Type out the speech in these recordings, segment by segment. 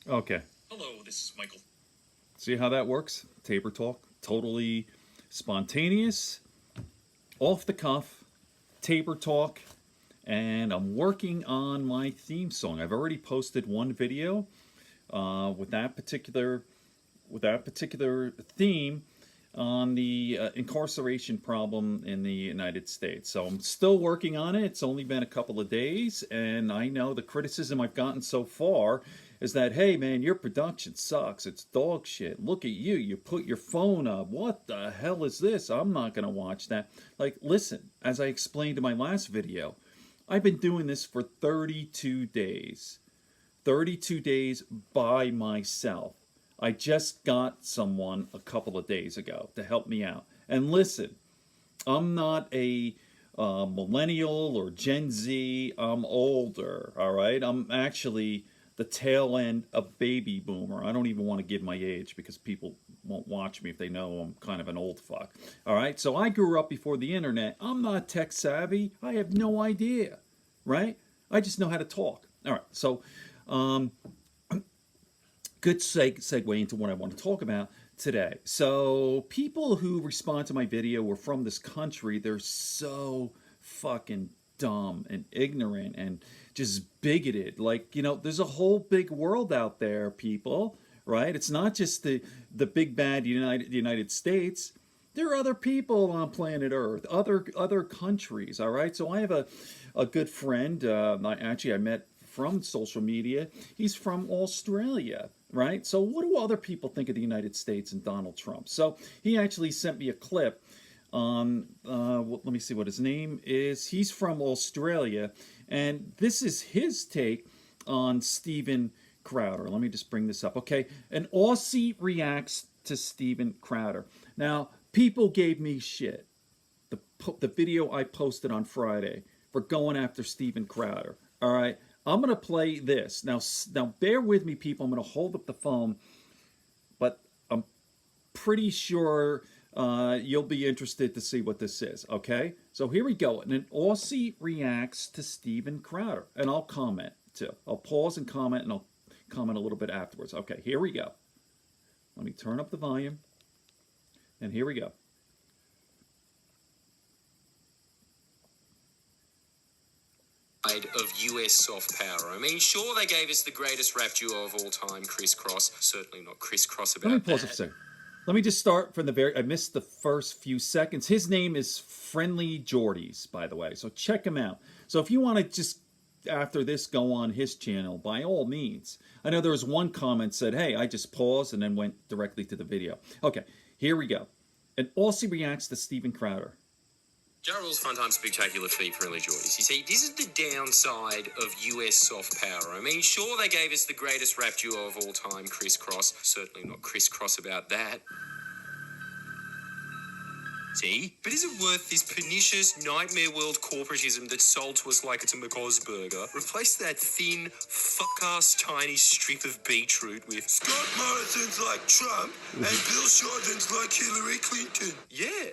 Okay. Hello, this is Michael. See how that works? Taper talk. Totally spontaneous, off the cuff, taper talk. And I'm working on my theme song. I've already posted one video with that particular theme on the incarceration problem in the United States. So I'm still working on it. It's only been a couple of days, and I know the criticism I've gotten so far is that, hey man, your production sucks. It's dog shit. Look at you. You put your phone up. What the hell is this? I'm not going to watch that. Like, listen, as I explained in my last video, I've been doing this for 32 days. 32 days by myself. I just got someone a couple of days ago to help me out. And listen, I'm not a millennial or Gen Z. I'm older, all right? I'm actually the tail end of baby boomer. I don't even want to give my age because people won't watch me if they know I'm kind of an old fuck. All right? So I grew up before the internet. I'm not tech savvy. I have no idea, right? I just know how to talk. All right, so good segue into what I want to talk about today. So people who respond to my video were from this country. They're so fucking dumb and ignorant and just bigoted. Like, you know, there's a whole big world out there, people, right? It's not just the big bad United States. There are other people on planet Earth, other countries, all right? So I have a good friend, I met from social media. He's from Australia, right? So what do other people think of the United States and Donald Trump? So he actually sent me a clip on, let me see what his name is. He's from Australia, and this is his take on Steven Crowder. Let me just bring this up, okay? An Aussie reacts to Steven Crowder. Now, people gave me shit, the video I posted on Friday, for going after Steven Crowder, all right? I'm going to play this. Now bear with me, people. I'm going to hold up the phone, but I'm pretty sure you'll be interested to see what this is, okay? So here we go. And an Aussie reacts to Steven Crowder. And I'll comment, too. I'll pause and comment, and I'll comment a little bit afterwards. Okay, here we go. Let me turn up the volume. And here we go. Of US soft power. I mean, sure, they gave us the greatest rap duo of all time, Criss Cross. Certainly not Criss Cross about that. Let me pause it a second. Let me just start from the very... I missed the first few seconds. His name is Friendly Jordies, by the way. So check him out. So if you want to just, after this, go on his channel, by all means. I know there was one comment said, hey, I just paused and then went directly to the video. Okay, here we go. An Aussie reacts to Steven Crowder. Jarrah Rule's fun time spectacular feat, Friendly Jordies. You see, this is the downside of US soft power. I mean, sure, they gave us the greatest rap duo of all time, Criss Cross. Certainly not Criss Cross about that. See? But is it worth this pernicious nightmare world corporatism that's sold to us like it's a McCoz burger? Replace that thin, fuck-ass tiny strip of beetroot with Scott Morrison's like Trump and Bill Shorten's like Hillary Clinton. Yeah.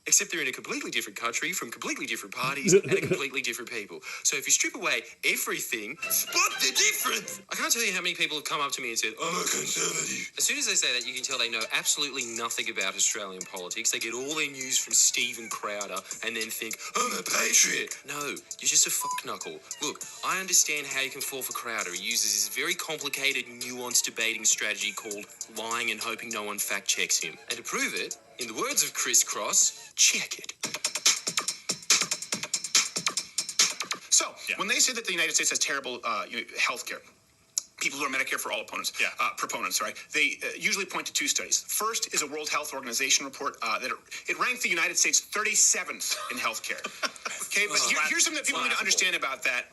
Except they're in a completely different country, from completely different parties, and completely different people. So if you strip away everything... Spot the difference! I can't tell you how many people have come up to me and said, I'm a conservative. As soon as they say that, you can tell they know absolutely nothing about Australian politics. They get all their news from Steven Crowder and then think, I'm a patriot. No, you're just a fuck-knuckle. Look, I understand how you can fall for Crowder. He uses this very complicated, nuanced debating strategy called lying and hoping no one fact-checks him. And to prove it, in the words of Criss Cross, check it. So, when they say that the United States has terrible health care, people who are Medicare for all proponents, right? They usually point to two studies. First is a World Health Organization report that it ranked the United States 37th in healthcare. Okay, but here's something that people need to understand about that.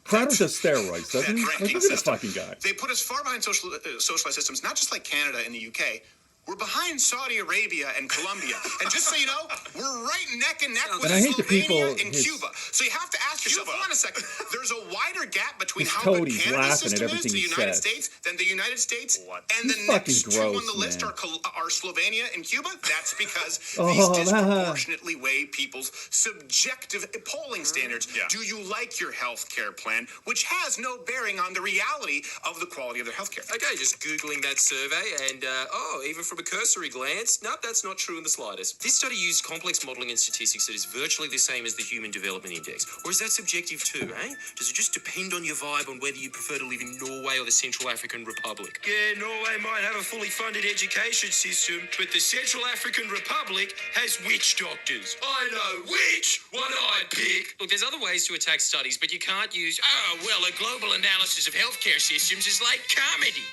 Crowder does steroids, doesn't he? Like, look at this fucking guy. They put us far behind socialized systems, not just like Canada and the UK, we're behind Saudi Arabia and Colombia. And just so you know, we're right neck and neck with And I hate the Slovenia people- and Cuba. So you have to ask yourself, hold on a second, there's a wider gap between His how good toadie's Canada's laughing at system is everything to the he United says. States than the United States. And He's the fucking next two gross, on the list man. are Slovenia and Cuba. That's because Oh, these disproportionately weigh people's subjective polling standards. Do you like your health care plan, which has no bearing on the reality of the quality of their health care? Okay, just Googling that survey and, even from a cursory glance, no, that's not true in the slightest. This study used complex modelling and statistics that is virtually the same as the Human Development Index. Or is that subjective too, eh? Does it just depend on your vibe on whether you prefer to live in Norway or the Central African Republic? Yeah, Norway might have a fully funded education system, but the Central African Republic has witch doctors. I know which one I'd pick. Look, there's other ways to attack studies, but you can't use, A global analysis of healthcare systems is like comedy.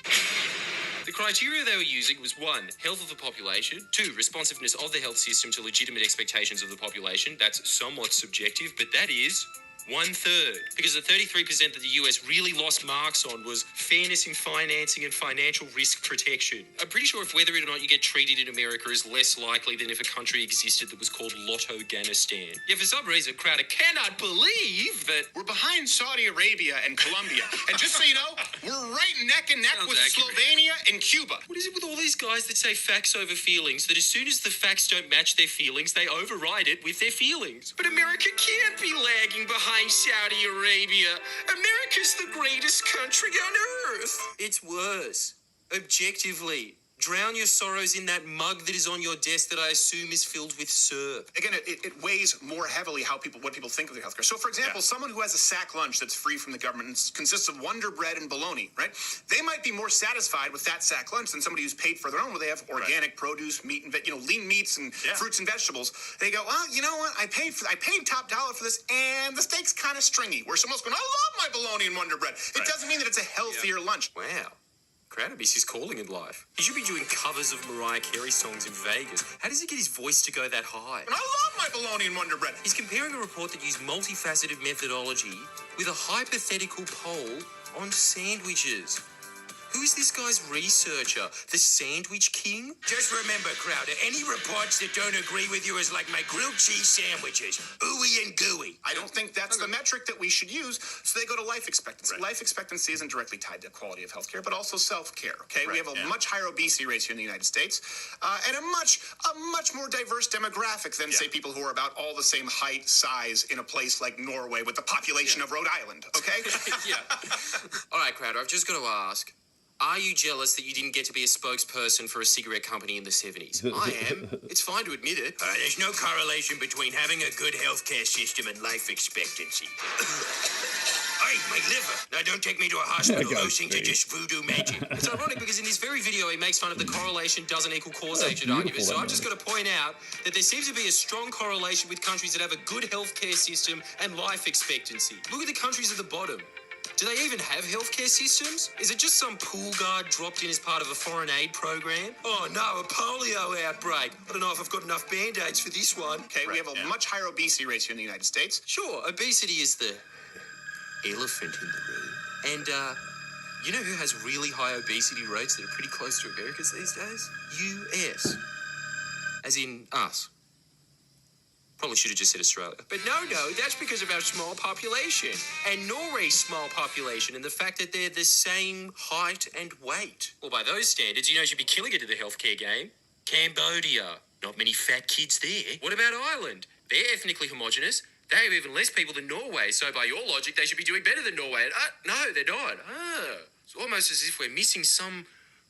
The criteria they were using was 1, health of the population, 2, responsiveness of the health system to legitimate expectations of the population. That's somewhat subjective, but that is 1/3. Because the 33% that the US really lost marks on was fairness in financing and financial risk protection. I'm pretty sure if whether or not you get treated in America is less likely than if a country existed that was called Lotto-Ganistan. Yet for some reason, Crowder cannot believe that We're behind Saudi Arabia and Colombia. And just so you know, we're right neck and neck Sounds with accurate. Slovenia and Cuba. What is it with all these guys that say facts over feelings, that as soon as the facts don't match their feelings, they override it with their feelings? But America can't be lagging behind Saudi Arabia. America's the greatest country on earth. It's worse. Objectively. Drown your sorrows in that mug that is on your desk that I assume is filled with syrup. Again, it weighs more heavily what people think of their healthcare. So, for example, someone who has a sack lunch that's free from the government and consists of Wonder Bread and bologna, right? They might be more satisfied with that sack lunch than somebody who's paid for their own, where they have organic produce, meat, and lean meats and fruits and vegetables. They go, well, you know what? I paid top dollar for this, and the steak's kind of stringy. Where someone's going, I love my bologna and Wonder Bread. It doesn't mean that it's a healthier lunch. Wow. Crowder misses his calling in life. He should be doing covers of Mariah Carey songs in Vegas. How does he get his voice to go that high? And I love my bologna and Wonder Bread. He's comparing a report that used multifaceted methodology with a hypothetical poll on sandwiches. Who is this guy's researcher? The Sandwich King? Just remember, Crowder, any reports that don't agree with you is like my grilled cheese sandwiches. Ooey and gooey. I don't think that's the metric that we should use, so they go to life expectancy. Life expectancy isn't directly tied to quality of healthcare, but also self-care, okay? We have a much higher obesity rates here in the United States, and a much more diverse demographic than, say, people who are about all the same height, size in a place like Norway with the population of Rhode Island, okay? Yeah. All right, Crowder, I've just got to ask. Are you jealous that you didn't get to be a spokesperson for a cigarette company in the 70s? I am. It's fine to admit it. There's no correlation between having a good healthcare system and life expectancy. Hey, my liver. Now, don't take me to a hospital. Go Those things are straight. just voodoo magic. It's ironic because in this very video, he makes fun of the correlation doesn't equal causation beautiful, argument. So that I've just got to point out that there seems to be a strong correlation with countries that have a good healthcare system and life expectancy. Look at the countries at the bottom. Do they even have healthcare systems? Is it just some pool guard dropped in as part of a foreign aid program? Oh no, a polio outbreak. I don't know if I've got enough band-aids for this one. Okay, we have a much higher obesity rates here in the United States. Sure, obesity is the elephant in the room. And, you know who has really high obesity rates that are pretty close to America's these days? US. As in us. Probably should have just said Australia. But no, that's because of our small population. And Norway's small population and the fact that they're the same height and weight. Well, by those standards, you know should be killing it in the healthcare game. Cambodia. Not many fat kids there. What about Ireland? They're ethnically homogenous. They have even less people than Norway, so by your logic, they should be doing better than Norway. And, no, they're not. It's almost as if we're missing some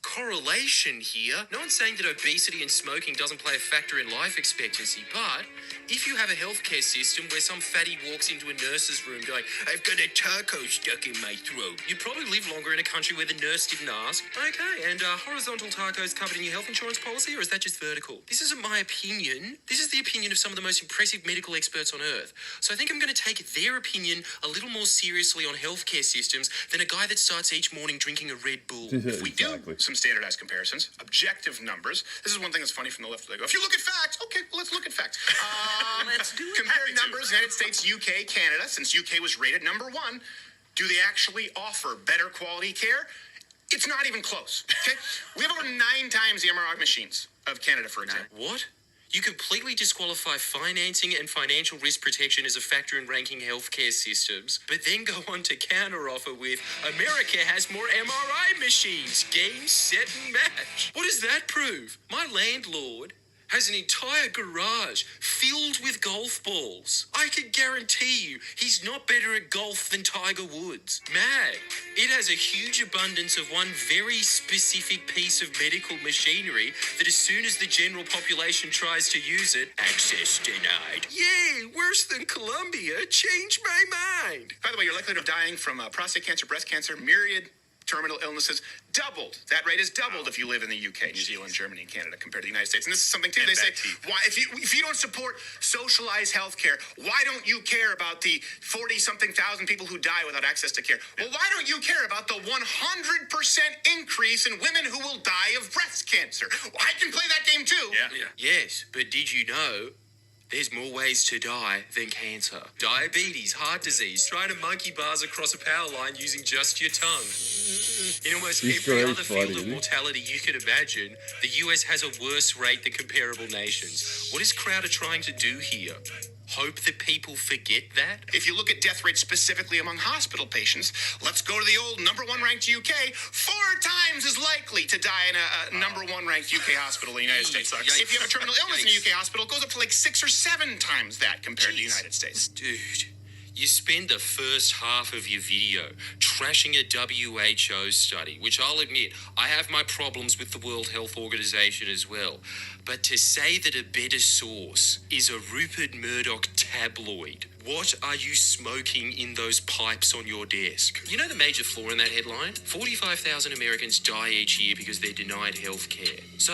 correlation here. No one's saying that obesity and smoking doesn't play a factor in life expectancy, but if you have a healthcare system where some fatty walks into a nurse's room going, I've got a taco stuck in my throat, you'd probably live longer in a country where the nurse didn't ask. Okay, and horizontal tacos covered in your health insurance policy, or is that just vertical? This isn't my opinion. This is the opinion of some of the most impressive medical experts on earth. So I think I'm going to take their opinion a little more seriously on healthcare systems than a guy that starts each morning drinking a Red Bull. If we do some standardized comparisons, objective numbers, this is one thing that's funny from the left. They go, if you look at facts, okay, well, let's look at facts. Let's do it. Compare numbers, United States, UK, Canada, since UK was rated number 1. Do they actually offer better quality care? It's not even close. Okay, we have over 9 times the MRI machines of Canada, for example. What? You completely disqualify financing and financial risk protection as a factor in ranking healthcare systems, but then go on to counteroffer with America has more MRI machines. Game, set, and match. What does that prove? My landlord has an entire garage filled with golf balls. I can guarantee you he's not better at golf than Tiger Woods. Mag, it has a huge abundance of one very specific piece of medical machinery that as soon as the general population tries to use it, access denied. Yay, worse than Colombia. Change my mind. By the way, your likelihood of dying from prostate cancer, breast cancer, myriad terminal illnesses doubled. That rate is doubled if you live in the UK, New Zealand, Germany, and Canada compared to the United States. And this is something too. They say, why if you don't support socialized healthcare, why don't you care about the 40-something thousand people who die without access to care? Well, why don't you care about the 100% increase in women who will die of breast cancer? Well, I can play that game too. Yeah. Yes, but did you know there's more ways to die than cancer? Diabetes, heart disease, trying to monkey bars across a power line using just your tongue. In almost every other field of mortality you could imagine, the US has a worse rate than comparable nations. What is Crowder trying to do here? Hope that people forget that? If you look at death rates specifically among hospital patients, let's go to the old number 1 ranked UK, 4 times as likely to die in a number 1 ranked UK hospital in the United States. Yikes. If you have a terminal illness in a UK hospital, it goes up to like 6 or 7 times that compared to the United States. Dude, you spend the first half of your video trashing a WHO study, which I'll admit, I have my problems with the World Health Organization as well. But to say that a better source is a Rupert Murdoch tabloid, what are you smoking in those pipes on your desk? You know the major flaw in that headline? 45,000 Americans die each year because they're denied health care. So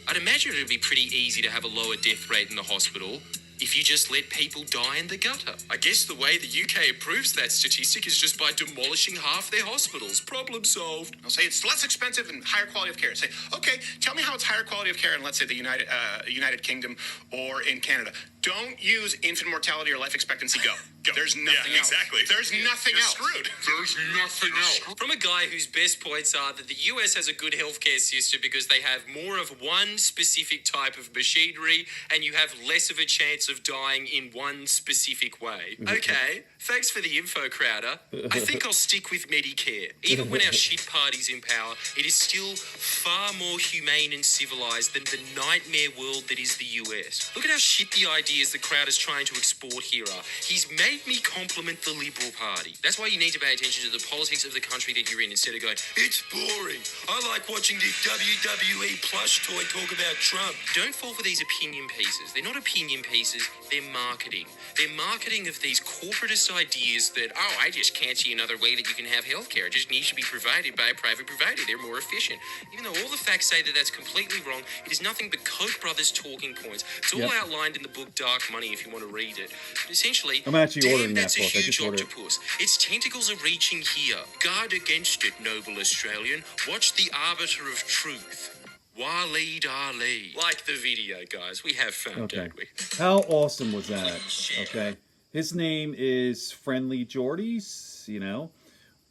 I'd imagine it would be pretty easy to have a lower death rate in the hospital if you just let people die in the gutter. I guess the way the UK improves that statistic is just by demolishing half their hospitals. Problem solved. I'll say it's less expensive and higher quality of care. Say, okay, tell me how it's higher quality of care in, let's say, the United Kingdom or in Canada. Don't use infant mortality or life expectancy. Go. There's nothing else. Exactly. There's nothing else. Screwed. There's nothing else. From a guy whose best points are that the US has a good healthcare system because they have more of one specific type of machinery and you have less of a chance of dying in one specific way. Okay, thanks for the info, Crowder. I think I'll stick with Medicare. Even when our shit party's in power, it is still far more humane and civilized than the nightmare world that is the US. Look at how shit the ideas that Crowder's trying to export here are. He's made me compliment the Liberal Party. That's why you need to pay attention to the politics of the country that you're in instead of going, it's boring. I like watching the WWE plush toy talk about Trump. Don't fall for these opinion pieces. They're not opinion pieces, they're marketing. They're marketing of these corporatist ideas that, oh, I just can't see another way that you can have healthcare. It just needs to be provided by a private provider. They're more efficient. Even though all the facts say that that's completely wrong, it is nothing but Koch brothers talking points. It's all outlined in the book Dark Money if you want to read it. But essentially, I'm actually ordering that's that book. a I huge just ordered it. octopus. Its tentacles are reaching here. Guard against it, noble Australian. Watch the arbiter of truth. Waleed Ali. Like the video, guys. We have fun, Okay. don't we? How awesome was that? Okay. His name is Friendly Geordies,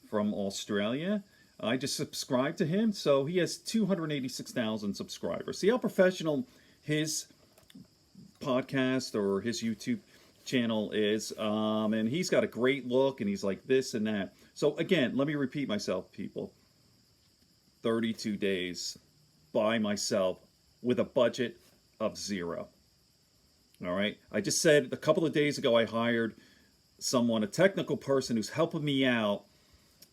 from Australia. I just subscribed to him, so he has 286,000 subscribers. See how professional his podcast or his YouTube channel is, and he's got a great look, and he's like this and that. So again, let me repeat myself, people. 32 days by myself with a budget of $0. All right. I just said a couple of days ago I hired someone, a technical person who's helping me out.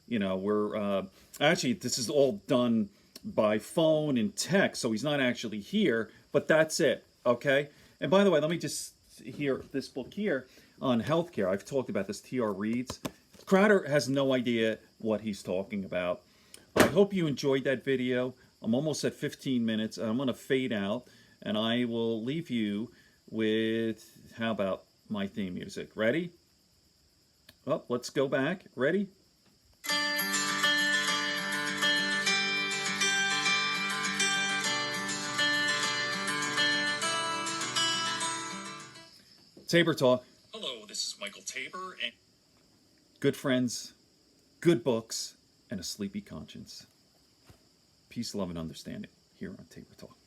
We're actually, this is all done by phone and text, so he's not actually here, but that's it. Okay. And by the way, let me just hear this book here on healthcare. I've talked about this, T.R. Reid's. Crowder has no idea what he's talking about. I hope you enjoyed that video. I'm almost at 15 minutes, and I'm going to fade out, and I will leave you with, how about my theme music? Ready? Oh, let's go back. Ready? Tabor Talk. Hello, this is Michael Tabor, and Good friends, good books, and a sleepy conscience. Peace, love, and understanding here on Tabor Talk.